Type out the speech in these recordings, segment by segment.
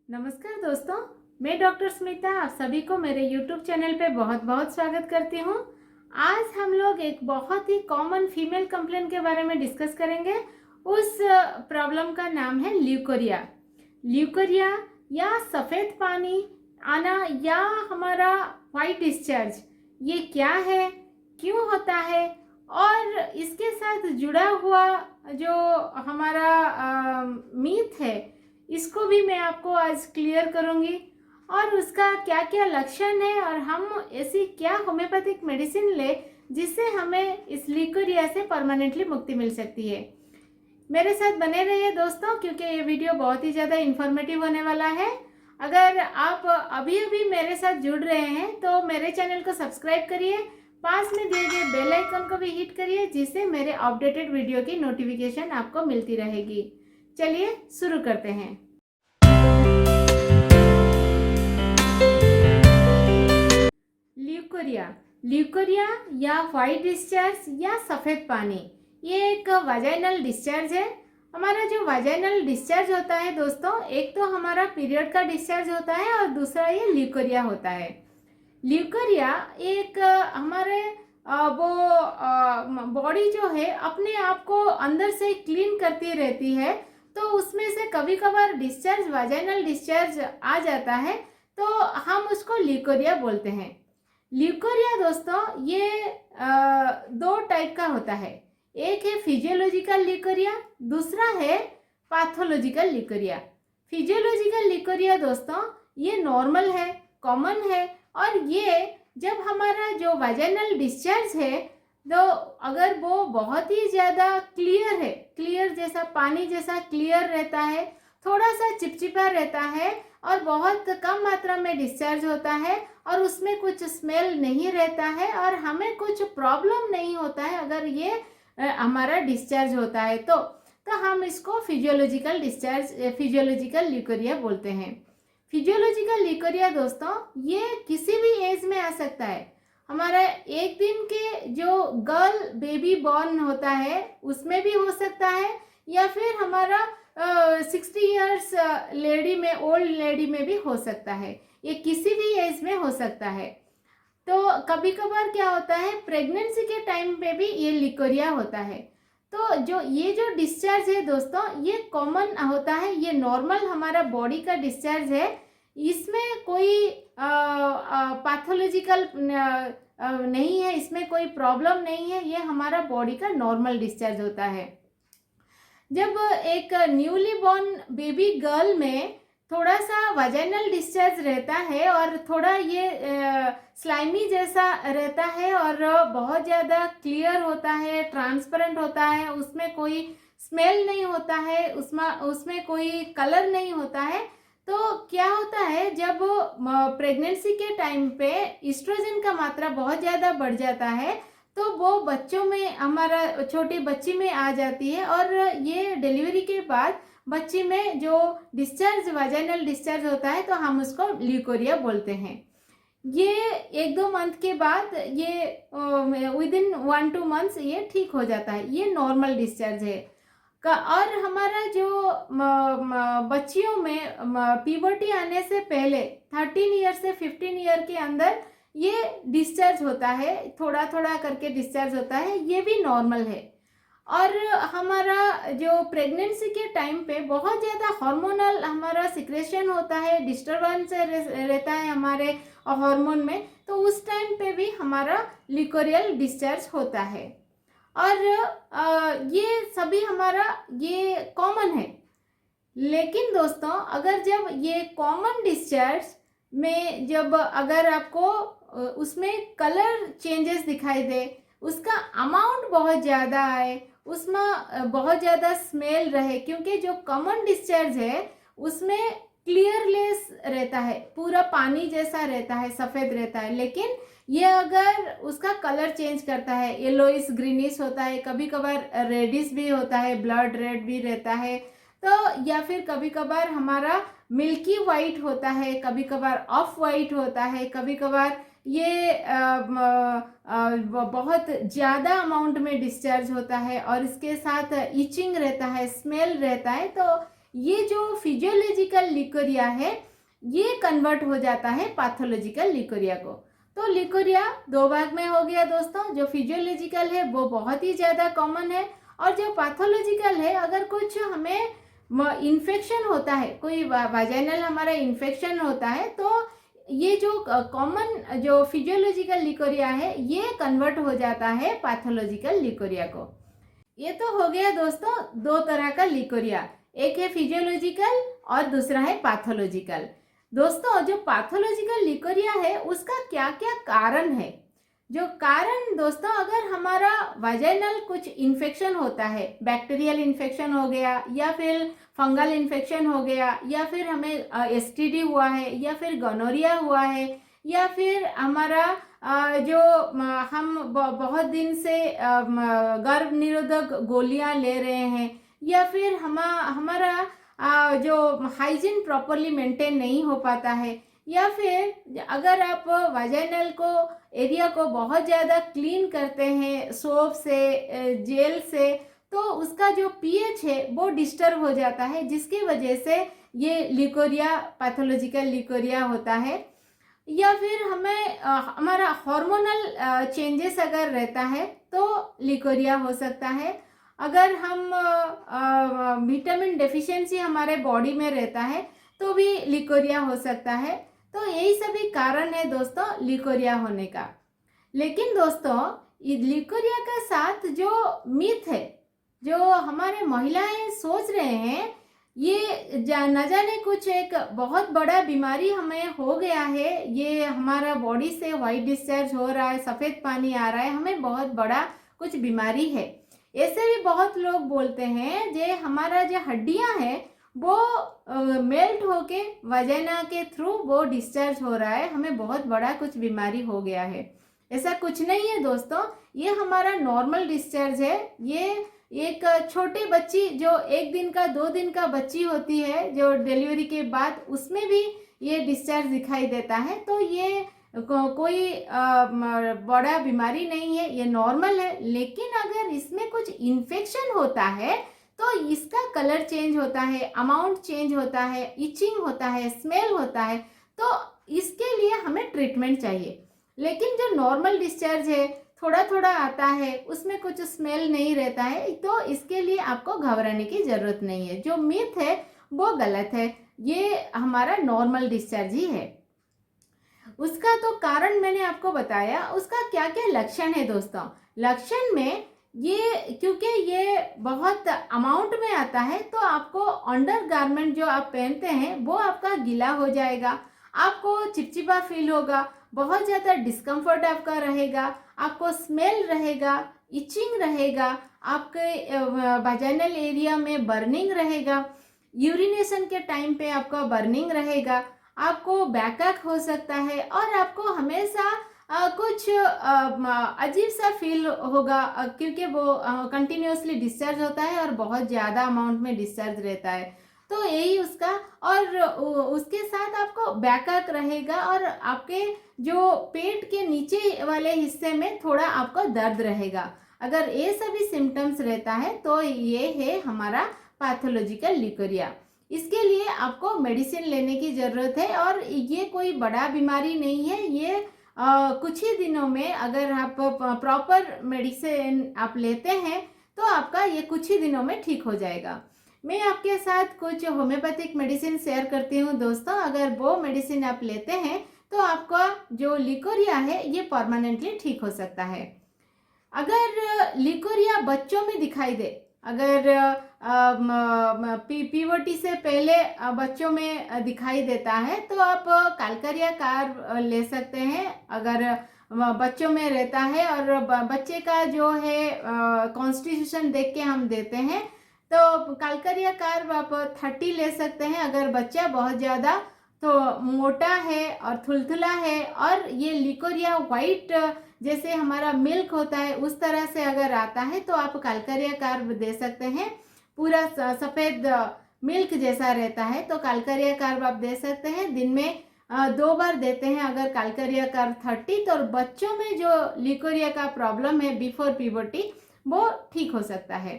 नमस्कार दोस्तों, मैं डॉक्टर स्मिता आप सभी को मेरे YouTube चैनल पे बहुत बहुत स्वागत करती हूँ। आज हम लोग एक बहुत ही कॉमन फीमेल कंप्लेंट के बारे में डिस्कस करेंगे। उस प्रॉब्लम का नाम है ल्यूकोरिया। ल्यूकोरिया या सफ़ेद पानी आना या हमारा वाइट डिस्चार्ज, ये क्या है, क्यों होता है और इसके साथ जुड़ा हुआ जो हमारा मीथ है, इसको भी मैं आपको आज क्लियर करूंगी। और उसका क्या क्या लक्षण है और हम ऐसी क्या होम्योपैथिक मेडिसिन ले जिससे हमें इस ल्यूकोरिया से परमानेंटली मुक्ति मिल सकती है। मेरे साथ बने रहिए दोस्तों, क्योंकि ये वीडियो बहुत ही ज़्यादा इन्फॉर्मेटिव होने वाला है। अगर आप अभी अभी मेरे साथ जुड़ रहे हैं तो मेरे चैनल को सब्सक्राइब करिए, पास में दिए गए बेल आइकन को भी हिट करिए, जिससे मेरे अपडेटेड वीडियो की नोटिफिकेशन आपको मिलती रहेगी। चलिए शुरू करते हैं। ल्यूकोरिया या वाइट डिस्चार्ज या सफ़ेद पानी, ये एक वाजाइनल डिस्चार्ज है। हमारा जो वाजाइनल डिस्चार्ज होता है दोस्तों, एक तो हमारा पीरियड का डिस्चार्ज होता है और दूसरा ये ल्यूकोरिया होता है। ल्यूकोरिया एक हमारे वो बॉडी जो है अपने आप को अंदर से क्लीन करती रहती है, तो उसमें से कभी कभार डिस्चार्ज वाजाइनल डिस्चार्ज आ जाता है, तो हम उसको ल्यूकोरिया बोलते हैं। ल्यूकोरिया दोस्तों ये दो टाइप का होता है। एक है फिजियोलॉजिकल ल्यूकोरिया, दूसरा है पैथोलॉजिकल ल्यूकोरिया। फिजियोलॉजिकल ल्यूकोरिया दोस्तों ये नॉर्मल है, कॉमन है, और ये जब हमारा जो वाजाइनल डिस्चार्ज है तो अगर वो बहुत ही ज़्यादा क्लियर है, क्लियर जैसा पानी जैसा क्लियर रहता है, थोड़ा सा चिपचिपा रहता है और बहुत कम मात्रा में डिस्चार्ज होता है और उसमें कुछ स्मेल नहीं रहता है और हमें कुछ प्रॉब्लम नहीं होता है, अगर ये हमारा डिस्चार्ज होता है तो हम इसको फिजियोलॉजिकल डिस्चार्ज, फिजियोलॉजिकल ल्यूकोरिया बोलते हैं। फिजियोलॉजिकल ल्यूकोरिया दोस्तों ये किसी भी एज में आ सकता है। हमारा एक दिन के जो गर्ल बेबी बॉर्न होता है उसमें भी हो सकता है, या फिर हमारा 60 इयर्स लेडी में, ओल्ड लेडी में भी हो सकता है। ये किसी भी एज में हो सकता है। तो कभी कभार क्या होता है, प्रेगनेंसी के टाइम पे भी ये ल्यूकोरिया होता है। तो ये जो डिस्चार्ज है दोस्तों ये कॉमन होता है, ये नॉर्मल हमारा बॉडी का डिस्चार्ज है। इसमें कोई पैथोलॉजिकल नहीं है, इसमें कोई प्रॉब्लम नहीं है, ये हमारा बॉडी का नॉर्मल डिस्चार्ज होता है। जब एक न्यूली बॉर्न बेबी गर्ल में थोड़ा सा वाजाइनल डिस्चार्ज रहता है और थोड़ा ये स्लाइमी जैसा रहता है और बहुत ज़्यादा क्लियर होता है, ट्रांसपेरेंट होता है, उसमें कोई स्मेल नहीं होता है, उसमें कोई कलर नहीं होता है, तो क्या होता है जब प्रेगनेंसी के टाइम पे ईस्ट्रोजन का मात्रा बहुत ज़्यादा बढ़ जाता है तो वो बच्चों में, हमारा छोटी बच्ची में आ जाती है और ये डिलीवरी के बाद बच्ची में जो डिस्चार्ज, वाजाइनल डिस्चार्ज होता है तो हम उसको ल्यूकोरिया बोलते हैं। ये 1-2 मंथ के बाद, ये विदिन 1-2 मंथ्स ये ठीक हो जाता है, ये नॉर्मल डिस्चार्ज है और हमारा जो बच्चियों में पीबर्टी आने से पहले 13 ईयर से 15 ईयर के अंदर ये डिस्चार्ज होता है, थोड़ा थोड़ा करके डिस्चार्ज होता है, ये भी नॉर्मल है। और हमारा जो प्रेगनेंसी के टाइम पे बहुत ज़्यादा हार्मोनल हमारा सिक्रेशन होता है, डिस्टर्बेंस रहता है हमारे हार्मोन में, तो उस टाइम पे भी हमारा ल्यूकोरियल डिस्चार्ज होता है। और ये सभी हमारा ये कॉमन है। लेकिन दोस्तों अगर जब ये कॉमन डिस्चार्ज में जब अगर आपको उसमें कलर चेंजेस दिखाई दे, उसका अमाउंट बहुत ज़्यादा आए, उसमें बहुत ज़्यादा स्मेल रहे, क्योंकि जो कॉमन डिस्चार्ज है उसमें क्लियरलेस रहता है, पूरा पानी जैसा रहता है, सफ़ेद रहता है, लेकिन ये अगर उसका कलर चेंज करता है, येलोइश ग्रीनिश होता है, कभी कभार रेडिश भी होता है, ब्लड रेड भी रहता है, तो या फिर कभी कभार हमारा मिल्की वाइट होता है, कभी कभार ऑफ वाइट होता है, कभी कभार ये बहुत ज़्यादा अमाउंट में डिस्चार्ज होता है और इसके साथ इचिंग रहता है, स्मेल रहता है, तो ये जो फिजियोलॉजिकल लिकोरिया है ये कन्वर्ट हो जाता है पैथोलॉजिकल लिकोरिया को। तो लिकोरिया दो भाग में हो गया दोस्तों। जो फिजियोलॉजिकल है वो बहुत ही ज़्यादा कॉमन है, और जो पैथोलॉजिकल है, अगर कुछ हमें इन्फेक्शन होता है, कोई वाजाइनल हमारा इन्फेक्शन होता है, तो ये जो कॉमन जो फिजियोलॉजिकल लिकोरिया है ये कन्वर्ट हो जाता है पैथोलॉजिकल लिकोरिया को। ये तो हो गया दोस्तों दो तरह का लिकोरिया, एक है फिजियोलॉजिकल और दूसरा है पैथोलॉजिकल। दोस्तों जो पैथोलॉजिकल लिकोरिया है उसका क्या क्या कारण है? जो कारण दोस्तों, अगर हमारा वाजाइनल कुछ इन्फेक्शन होता है, बैक्टीरियल इन्फेक्शन हो गया या फिर फंगल इन्फेक्शन हो गया, या फिर हमें एसटीडी हुआ है, या फिर गोनोरिया हुआ है, या फिर हमारा जो हम बहुत दिन से गर्भ निरोधक गोलियां ले रहे हैं, या फिर हमारा जो हाइजीन प्रॉपरली मेंटेन नहीं हो पाता है, या फिर अगर आप वाजाइनल को एरिया को बहुत ज़्यादा क्लीन करते हैं सोप से, जेल से, तो उसका जो पीएच है वो डिस्टर्ब हो जाता है, जिसकी वजह से ये लिकोरिया पैथोलॉजिकल लिकोरिया होता है। या फिर हमें हमारा हार्मोनल चेंजेस अगर रहता है तो लिकोरिया हो सकता है। अगर हम विटामिन डेफिशिएंसी हमारे बॉडी में रहता है तो भी लिकोरिया हो सकता है। तो यही सभी कारण है दोस्तों लिकोरिया होने का। लेकिन दोस्तों लिकोरिया के साथ जो मिथ है, जो हमारे महिलाएं सोच रहे हैं, ये न जाने कुछ एक बहुत बड़ा बीमारी हमें हो गया है, ये हमारा बॉडी से वाइट डिस्चार्ज हो रहा है, सफ़ेद पानी आ रहा है, हमें बहुत बड़ा कुछ बीमारी है। ऐसे भी बहुत लोग बोलते हैं जे हमारा जो हड्डियां हैं वो मेल्ट होके वजाइना के थ्रू वो डिस्चार्ज हो रहा है, हमें बहुत बड़ा कुछ बीमारी हो गया है। ऐसा कुछ नहीं है दोस्तों, ये हमारा नॉर्मल डिस्चार्ज है। ये एक छोटी बच्ची जो 1 दिन का 2 दिन का बच्ची होती है जो डिलीवरी के बाद, उसमें भी ये डिस्चार्ज दिखाई देता है। तो ये कोई बड़ा बीमारी नहीं है, ये नॉर्मल है। लेकिन अगर इसमें कुछ इन्फेक्शन होता है तो इसका कलर चेंज होता है, अमाउंट चेंज होता है, इचिंग होता है, स्मेल होता है, तो इसके लिए हमें ट्रीटमेंट चाहिए। लेकिन जो नॉर्मल डिस्चार्ज है, थोड़ा थोड़ा आता है, उसमें कुछ स्मेल नहीं रहता है, तो इसके लिए आपको घबराने की ज़रूरत नहीं है। जो मिथ है वो गलत है, ये हमारा नॉर्मल डिस्चार्ज ही है। उसका तो कारण मैंने आपको बताया। उसका क्या क्या लक्षण है दोस्तों? लक्षण में ये, क्योंकि ये बहुत अमाउंट में आता है, तो आपको अंडर गारमेंट जो आप पहनते हैं वो आपका गीला हो जाएगा, आपको चिपचिपा फील होगा, बहुत ज़्यादा डिस्कम्फर्ट आपका रहेगा, आपको स्मेल रहेगा, इचिंग रहेगा, आपके वाजाइनल एरिया में बर्निंग रहेगा, यूरिनेशन के टाइम पे आपका बर्निंग रहेगा, आपको बैकअप हो सकता है, और आपको हमेशा कुछ अजीब सा फील होगा, क्योंकि वो कंटिन्यूसली डिस्चार्ज होता है और बहुत ज़्यादा अमाउंट में डिस्चार्ज रहता है। तो यही उसका, और उसके साथ आपको बैकअप रहेगा, और आपके जो पेट के नीचे वाले हिस्से में थोड़ा आपको दर्द रहेगा। अगर ये सभी सिम्टम्स रहता है तो ये है हमारा पैथोलॉजिकल लिकोरिया। इसके लिए आपको मेडिसिन लेने की ज़रूरत है, और ये कोई बड़ा बीमारी नहीं है। ये कुछ ही दिनों में अगर आप प्रॉपर मेडिसिन आप लेते हैं तो आपका ये कुछ ही दिनों में ठीक हो जाएगा। मैं आपके साथ कुछ होम्योपैथिक मेडिसिन शेयर करती हूँ दोस्तों। अगर वो मेडिसिन आप लेते हैं तो आपका जो लिकोरिया है ये परमानेंटली ठीक हो सकता है। अगर लिकोरिया बच्चों में दिखाई दे, अगर पीओटी से पहले बच्चों में दिखाई देता है तो आप कालकारिया कार ले सकते हैं। अगर बच्चों में रहता है और बच्चे का जो है कॉन्स्टिट्यूशन देख के हम देते हैं, तो कालकारिया कार आप 30 ले सकते हैं। अगर बच्चा बहुत ज़्यादा तो मोटा है और थुलथुला है, और ये लिकोरिया वाइट जैसे हमारा मिल्क होता है उस तरह से अगर आता है तो आप कालकारिया कार्ब दे सकते हैं। पूरा सफ़ेद मिल्क जैसा रहता है तो कालकारिया कार्ब आप दे सकते हैं। दिन में 2 बार देते हैं अगर कालकारिया कार्ब 30, तो बच्चों में जो लिकोरिया का प्रॉब्लम है बिफोर प्यूबर्टी वो ठीक हो सकता है।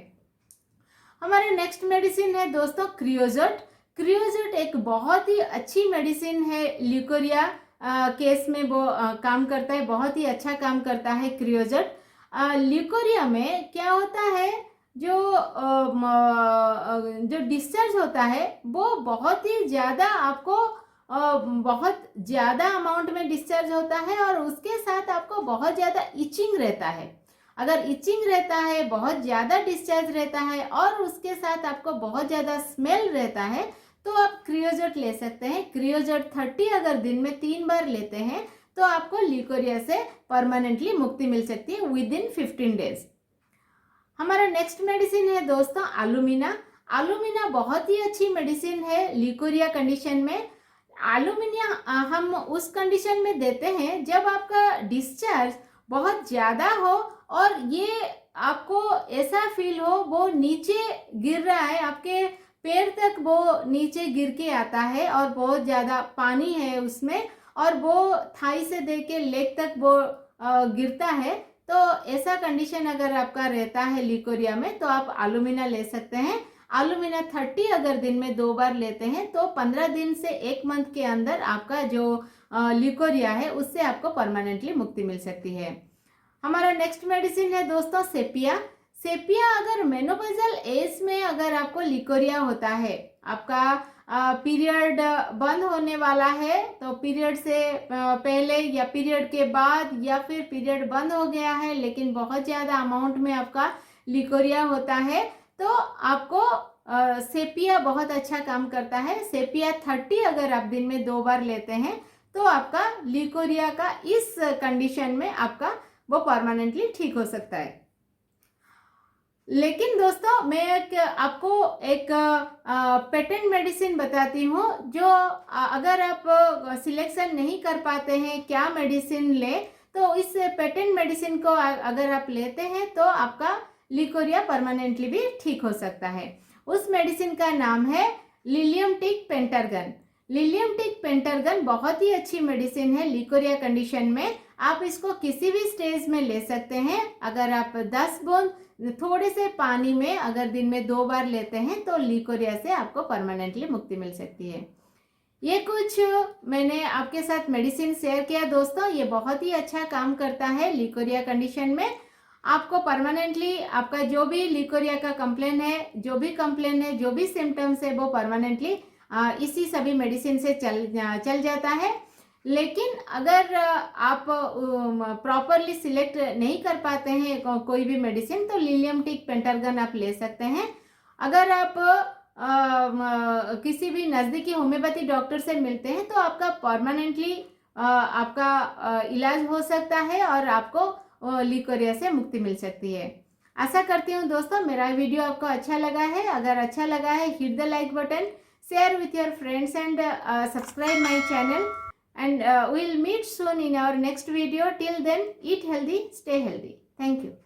हमारे नेक्स्ट मेडिसिन है दोस्तों क्रियोजट। क्रियोजट एक बहुत ही अच्छी मेडिसिन है, ल्यूकोरिया केस में वो काम करता है, बहुत ही अच्छा काम करता है क्रियोजट। ल्यूकोरिया में क्या होता है, जो डिस्चार्ज होता है वो बहुत ही ज़्यादा आपको बहुत ज़्यादा अमाउंट में डिस्चार्ज होता है और उसके साथ आपको बहुत ज़्यादा इचिंग रहता है। अगर इचिंग रहता है, बहुत ज़्यादा डिस्चार्ज रहता है और उसके साथ आपको बहुत ज़्यादा स्मेल रहता है तो आप क्रियोजट ले सकते हैं। क्रियोजट 30 अगर दिन में 3 बार लेते हैं तो आपको ल्यूकोरिया से परमानेंटली मुक्ति मिल सकती है विद इन 15 डेज। हमारा नेक्स्ट मेडिसिन है दोस्तों एलुमिना। एलुमिना बहुत ही अच्छी मेडिसिन है ल्यूकोरिया कंडीशन में। एलुमिना हम उस कंडीशन में देते हैं जब आपका डिस्चार्ज बहुत ज़्यादा हो और ये आपको ऐसा फील हो वो नीचे गिर रहा है, आपके पैर तक वो नीचे गिर के आता है और बहुत ज़्यादा पानी है उसमें और वो थाई से दे के लेग तक वो गिरता है। तो ऐसा कंडीशन अगर आपका रहता है ल्यूकोरिया में तो आप एलुमिना ले सकते हैं। एलुमिना 30 अगर दिन में 2 बार लेते हैं तो 15 दिन से 1 मंथ के अंदर आपका जो ल्यूकोरिया है उससे आपको परमानेंटली मुक्ति मिल सकती है। हमारा नेक्स्ट मेडिसिन है दोस्तों सेपिया। सेपिया अगर मेनोपॉजल एज में अगर आपको ल्यूकोरिया होता है, आपका पीरियड बंद होने वाला है तो पीरियड से पहले या पीरियड के बाद या फिर पीरियड बंद हो गया है लेकिन बहुत ज़्यादा अमाउंट में आपका ल्यूकोरिया होता है तो आपको सेपिया बहुत अच्छा काम करता है। सेपिया 30 अगर आप दिन में 2 बार लेते हैं तो आपका ल्यूकोरिया का इस कंडीशन में आपका वो परमानेंटली ठीक हो सकता है। लेकिन दोस्तों मैं आपको एक पेटेंट मेडिसिन बताती हूँ जो अगर आप सिलेक्शन नहीं कर पाते हैं क्या मेडिसिन ले तो इस पेटेंट मेडिसिन को अगर आप लेते हैं तो आपका ल्यूकोरिया परमानेंटली भी ठीक हो सकता है। उस मेडिसिन का नाम है लिलियम टिक पेंटार्गन। लिलियम टिक पेंटार्गन बहुत ही अच्छी मेडिसिन है ल्यूकोरिया कंडीशन में। आप इसको किसी भी स्टेज में ले सकते हैं। अगर आप 10 बूंद थोड़े से पानी में अगर दिन में 2 बार लेते हैं तो ल्यूकोरिया से आपको परमानेंटली मुक्ति मिल सकती है। ये कुछ मैंने आपके साथ मेडिसिन शेयर किया दोस्तों, ये बहुत ही अच्छा काम करता है ल्यूकोरिया कंडीशन में। आपको परमानेंटली आपका जो भी ल्यूकोरिया का कंप्लेन है, जो भी सिम्टम्स है वो परमानेंटली इसी सभी मेडिसिन से चल जाता है। लेकिन अगर आप प्रॉपरली सिलेक्ट नहीं कर पाते हैं कोई भी मेडिसिन तो लिलियम टिक पेंटार्गन आप ले सकते हैं। अगर आप किसी भी नज़दीकी होम्योपैथी डॉक्टर से मिलते हैं तो आपका परमानेंटली आपका इलाज हो सकता है और आपको ल्यूकोरिया से मुक्ति मिल सकती है। आशा करती हूँ दोस्तों मेरा वीडियो आपको अच्छा लगा है। अगर अच्छा लगा है hit the like button, share with your friends and subscribe my channel, and we'll meet soon in our next video. Till then, eat healthy, stay healthy. Thank you.